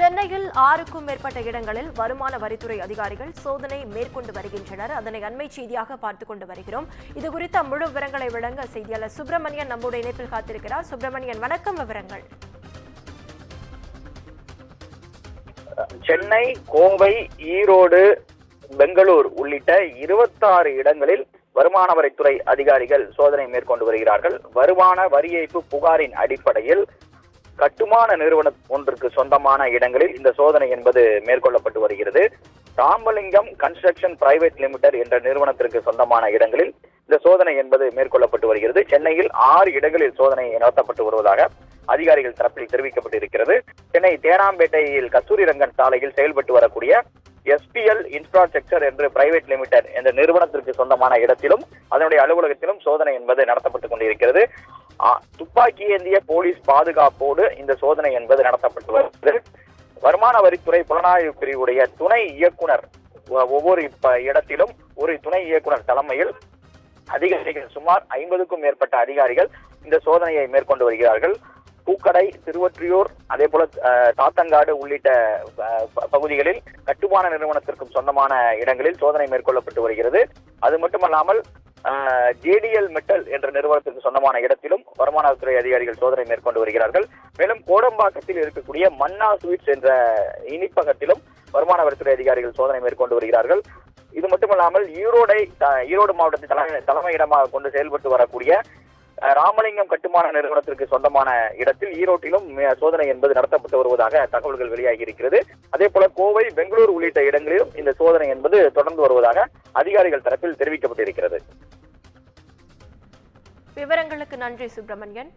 சென்னையில் 6க்கும் மேற்பட்ட இடங்களில் வருமான வரித்துறை அதிகாரிகள் சோதனை மேற்கொண்டு வருகின்றனர். அதனை அண்மை செய்தியாக பார்த்துக் கொண்டு வருகிறோம். இதுகுறித்த முழு விவரங்களை வழங்க செய்தியாளர் சுப்பிரமணியன் நம்முடைய இணைப்பில் காத்திருக்கிறார். சுப்பிரமணியன், வணக்கம். விவரங்கள். சென்னை, கோவை, ஈரோடு, பெங்களூர் உள்ளிட்ட 26 இடங்களில் வருமான வரித்துறை அதிகாரிகள் சோதனை மேற்கொண்டு வருகிறார்கள். வருமான வரி ஏய்ப்பு புகாரின் அடிப்படையில் கட்டுமான நிறுவனம் ஒன்றுக்கு சொந்தமான இடங்களில் இந்த சோதனை என்பது மேற்கொள்ளப்பட்டு வருகிறது. ராமலிங்கம் கன்ஸ்ட்ரக்ஷன் பிரைவேட் லிமிடெட் என்ற நிறுவனத்திற்கு சொந்தமான இடங்களில் இந்த சோதனை என்பது மேற்கொள்ளப்பட்டு வருகிறது. சென்னையில் 6 இடங்களில் சோதனை நடத்தப்பட்டு வருவதாக அதிகாரிகள் தரப்பில் தெரிவிக்கப்பட்டிருக்கிறது. சென்னை தேனாம்பேட்டையில் கஸ்தூரிரங்கன் சாலையில் செயல்பட்டு வரக்கூடிய SPL இன்ஃப்ராஸ்ட்ரக்சர் என்று பிரைவேட் லிமிடெட் என்ற நிறுவனத்திற்கு சொந்தமான இடத்திலும் அதனுடைய அலுவலகத்திலும் சோதனை என்பது நடத்தப்பட்டுக் கொண்டிருக்கிறது. துப்பாக்கி ஏந்திய போலீஸ் பாதுகாப்போடு இந்த சோதனை என்பது நடத்தப்பட்டு வருகிறது. வருமான வரித்துறை புலனாய்வு பிரிவுடைய துணை இயக்குனர் ஒவ்வொரு இடத்திலும் ஒரு துணை இயக்குனர் தலைமையில் அதிகாரிகள் சுமார் 50க்கும் மேற்பட்ட அதிகாரிகள் இந்த சோதனையை மேற்கொண்டு வருகிறார்கள். பூக்கடை, திருவொற்றியூர், அதே போல தாத்தங்காடு உள்ளிட்ட பகுதிகளில் கட்டுமான நிறுவனத்திற்கும் சொந்தமான இடங்களில் சோதனை மேற்கொள்ளப்பட்டு வருகிறது. அது மட்டுமல்லாமல் JDL மெட்டல் என்ற நிறுவனத்திற்கு சொந்தமான இடத்திலும் வருமானத்துறை அதிகாரிகள் சோதனை மேற்கொண்டு வருகிறார்கள். மேலும் கோடம்பாக்கத்தில் இருக்கக்கூடிய மன்னா ஸ்வீட்ஸ் என்ற இனிப்பகத்திலும் வருமான வரித்துறை அதிகாரிகள் சோதனை மேற்கொண்டு வருகிறார்கள். இது மட்டுமல்லாமல் ஈரோடு மாவட்டத்தை தலைமையிடமாக கொண்டு செயல்பட்டு வரக்கூடிய ராமலிங்கம் கட்டுமான நிறுவனத்திற்கு சொந்தமான இடத்தில் ஈரோட்டிலும் சோதனை என்பது நடத்தப்பட்டு வருவதாக தகவல்கள் வெளியாகி இருக்கிறது. அதே போல கோவை, பெங்களூர் உள்ளிட்ட இடங்களிலும் இந்த சோதனை என்பது தொடர்ந்து வருவதாக அதிகாரிகள் தரப்பில் தெரிவிக்கப்பட்டிருக்கிறது. விவரங்களுக்கு நன்றி சுப்பிரமணியன்.